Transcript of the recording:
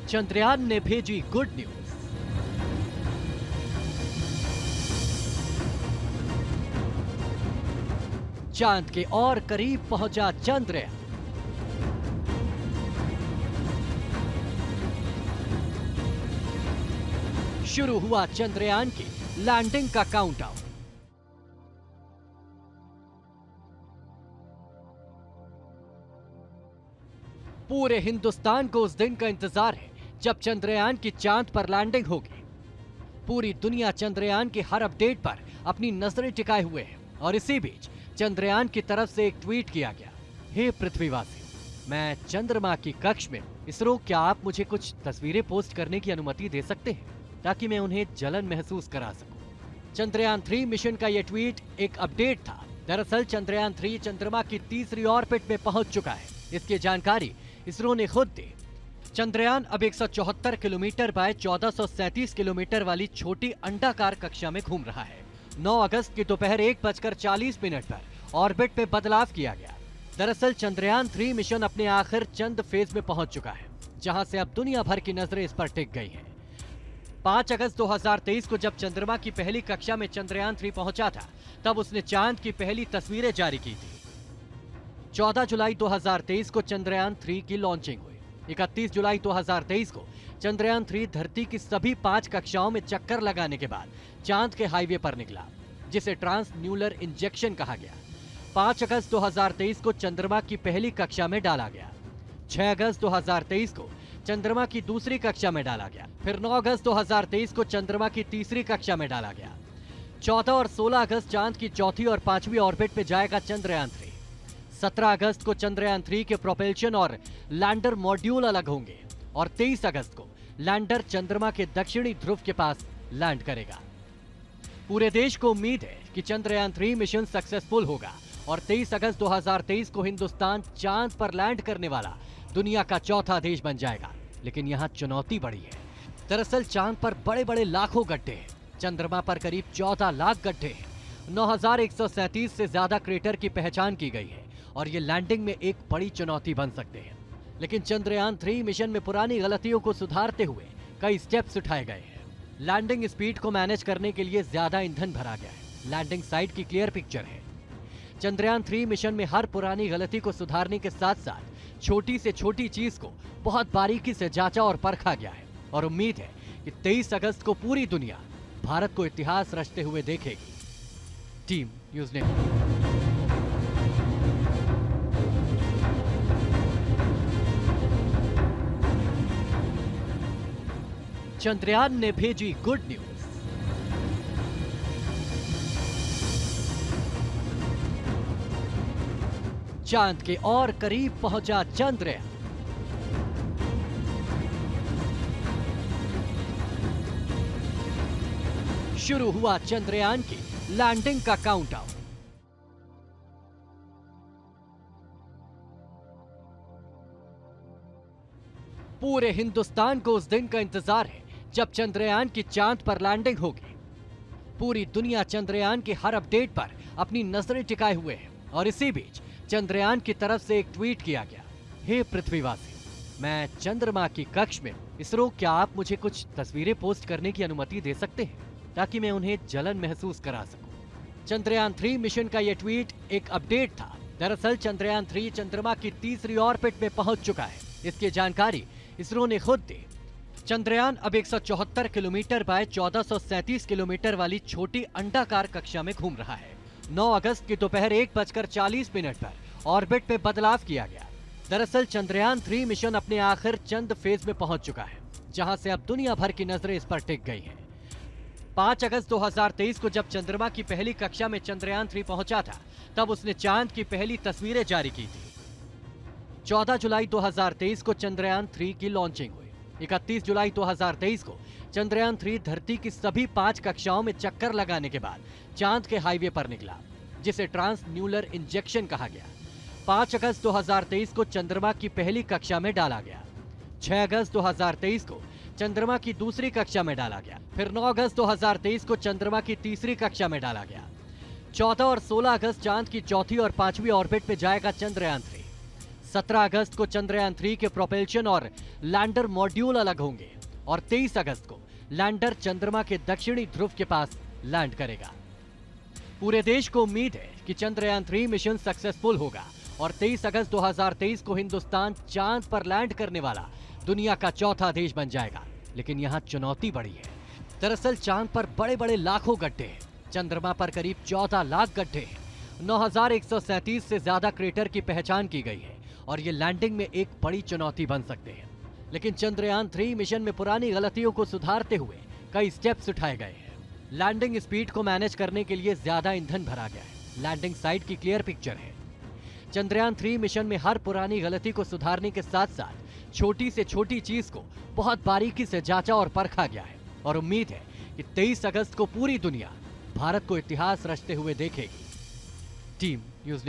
चंद्रयान ने भेजी good news. चांद के और करीब पहुंचा चंद्रयान। शुरू हुआ चंद्रयान की लैंडिंग का काउंटडाउन। पूरे हिंदुस्तान को उस दिन का इंतजार है जब चंद्रयान की चांद पर लैंडिंग होगी। पूरी दुनिया चंद्रयान की हर अपडेट पर अपनी नजरें टिकाए हुए है और इसी बीच चंद्रयान की तरफ से एक ट्वीट किया गया। हे पृथ्वीवासियों, मैं चंद्रमा की कक्ष में हूं। इसरो, क्या आप मुझे कुछ तस्वीरें पोस्ट करने की अनुमति दे सकते हैं ताकि मैं उन्हें जलन महसूस करा सकूं। चंद्रयान 3 मिशन का यह ट्वीट एक अपडेट था। दरअसल चंद्रयान 3 चंद्रमा की तीसरी ऑर्बिट में पहुंच चुका है। इसकी जानकारी इसरो ने खुद दी। चंद्रयान अब 174 किलोमीटर बाय 1437 किलोमीटर वाली छोटी अंडाकार कक्षा में घूम रहा है। 9 अगस्त की दोपहर 1:40 पर ऑर्बिट में बदलाव किया गया। दरअसल चंद्रयान 3 मिशन अपने आखिर चंद फेज में पहुंच चुका है, जहां से अब दुनिया भर की नजरें इस पर टिक गई हैं। 5 अगस्त 2023 को जब चंद्रमा की पहली कक्षा में चंद्रयान 3 पहुंचा था, तब उसने चांद की पहली तस्वीरें जारी की थी। 14 जुलाई 2023 को चंद्रयान 3 की लॉन्चिंग हुई। 31 जुलाई 2023 को चंद्रयान 3 धरती की सभी 5 कक्षाओं में चक्कर लगाने के बाद चांद के हाईवे पर निकला, जिसे ट्रांस न्यूलर इंजेक्शन कहा गया। 5 अगस्त 2023 को चंद्रमा की पहली कक्षा में डाला गया। 6 अगस्त 2023 को चंद्रमा की दूसरी कक्षा में डाला गया। फिर 9 अगस्त 2023 को चंद्रमा की तीसरी कक्षा में डाला गया। 14 और 16 अगस्त चांद की चौथी और पांचवी ऑर्बिट पे जाएगा चंद्रयान 3। 17 अगस्त को चंद्रयान 3 के प्रोपल्शन और लैंडर मॉड्यूल अलग होंगे और 23 अगस्त को लैंडर चंद्रमा के दक्षिणी ध्रुव के पास लैंड करेगा। पूरे देश को उम्मीद है कि चंद्रयान 3 मिशन सक्सेसफुल होगा और 23 अगस्त 2023 को हिंदुस्तान चांद पर लैंड करने वाला दुनिया का चौथा देश बन जाएगा। लेकिन यहाँ चुनौती बड़ी है। दरअसल चांद पर बड़े बड़े लाखों गड्ढे हैं, चंद्रमा पर करीब 14 लाख गड्ढे हैं। 9137 से ज्यादा क्रेटर की पहचान की गई है और ये लैंडिंग में एक बड़ी चुनौती बन सकते हैं। लेकिन चंद्रयान 3 मिशन में पुरानी गलतियों को सुधारते हुए कई स्टेप्स उठाए गए हैं। लैंडिंग स्पीड को मैनेज करने के लिए ज्यादा ईंधन भरा गया है। लैंडिंग साइट की क्लियर पिक्चर है। चंद्रयान 3 मिशन में हर पुरानी गलती को सुधारने के साथ साथ छोटी से छोटी चीज को बहुत बारीकी से जांचा और परखा गया है और उम्मीद है कि 23 अगस्त को पूरी दुनिया भारत को इतिहास रचते हुए देखेगी। Team news network. चंद्रयान ने भेजी गुड न्यूज। चांद के और करीब पहुंचा चंद्रयान। शुरू हुआ चंद्रयान की लैंडिंग का काउंटडाउन। पूरे हिंदुस्तान को उस दिन का इंतजार है जब चंद्रयान की चांद पर लैंडिंग होगी। पूरी दुनिया चंद्रयान की हर अपडेट पर अपनी नजरें टिकाए हुए है और इसी बीच चंद्रयान की तरफ से एक ट्वीट किया गया। हे पृथ्वीवासियों, मैं चंद्रमा की कक्ष में हूं। इसरो, क्या आप मुझे कुछ तस्वीरें पोस्ट करने की अनुमति दे सकते हैं ताकि मैं उन्हें जलन महसूस करा सकूं। चंद्रयान 3 मिशन का यह ट्वीट एक अपडेट था। दरअसल चंद्रयान 3 चंद्रमा की तीसरी ऑर्बिट में पहुंच चुका है। इसकी जानकारी इसरो ने खुद दी। चंद्रयान अब 174 किलोमीटर बाय 1437 किलोमीटर वाली छोटी अंडाकार कक्षा में घूम रहा है। 9 अगस्त की दोपहर 1:40 पर ऑर्बिट में बदलाव किया गया। दरअसल चंद्रयान 3 मिशन अपने आखिर चंद फेज में पहुंच चुका है, जहां से अब दुनिया भर की नजरें इस पर टिक गई हैं। 5 अगस्त 2023 को जब चंद्रमा की पहली कक्षा में चंद्रयान 3 पहुंचा था, तब उसने चांद की पहली तस्वीरें जारी की थी। 14 जुलाई 2023 को चंद्रयान 3 की लॉन्चिंग हुई। 31 जुलाई 2023 को चंद्रयान 3 धरती की सभी 5 कक्षाओं में चक्कर लगाने के बाद चांद के हाईवे पर निकला, जिसे ट्रांस न्यूलर इंजेक्शन कहा गया। 5 अगस्त 2023 को चंद्रमा की पहली कक्षा में डाला गया। 6 अगस्त 2023 को चंद्रमा की दूसरी कक्षा में डाला गया। फिर 9 अगस्त 2023 को चंद्रमा की तीसरी कक्षा में डाला गया। 14 और 16 अगस्त चांद की चौथी और पांचवी ऑर्बिट में जाएगा चंद्रयान 3। 17 अगस्त को चंद्रयान 3 के प्रोपल्शन और लैंडर मॉड्यूल अलग होंगे और 23 अगस्त को लैंडर चंद्रमा के दक्षिणी ध्रुव के पास लैंड करेगा। पूरे देश को उम्मीद है कि चंद्रयान 3 मिशन सक्सेसफुल होगा और 23 अगस्त 2023 को हिंदुस्तान चांद पर लैंड करने वाला दुनिया का चौथा देश बन जाएगा। लेकिन यहाँ चुनौती बड़ी है। दरअसल चांद पर बड़े बड़े लाखों गड्ढे हैं, चंद्रमा पर करीब 14 लाख गड्ढे हैं, 9137 से ज्यादा क्रेटर की पहचान की गई है और ये लैंडिंग में एक बड़ी चुनौती बन सकते हैं। लेकिन चंद्रयान 3 मिशन में पुरानी गलतियों को सुधारते हुए कई स्टेप्स उठाए गए हैं। लैंडिंग स्पीड को मैनेज करने के लिए ज्यादा ईंधन भरा गया है। लैंडिंग साइट की क्लियर पिक्चर है। चंद्रयान 3 मिशन में हर पुरानी गलती को सुधारने के साथ साथ छोटी से छोटी चीज को बहुत बारीकी से जांचा और परखा गया है और उम्मीद है कि 23 अगस्त को पूरी दुनिया भारत को इतिहास रचते हुए देखेगी। Team news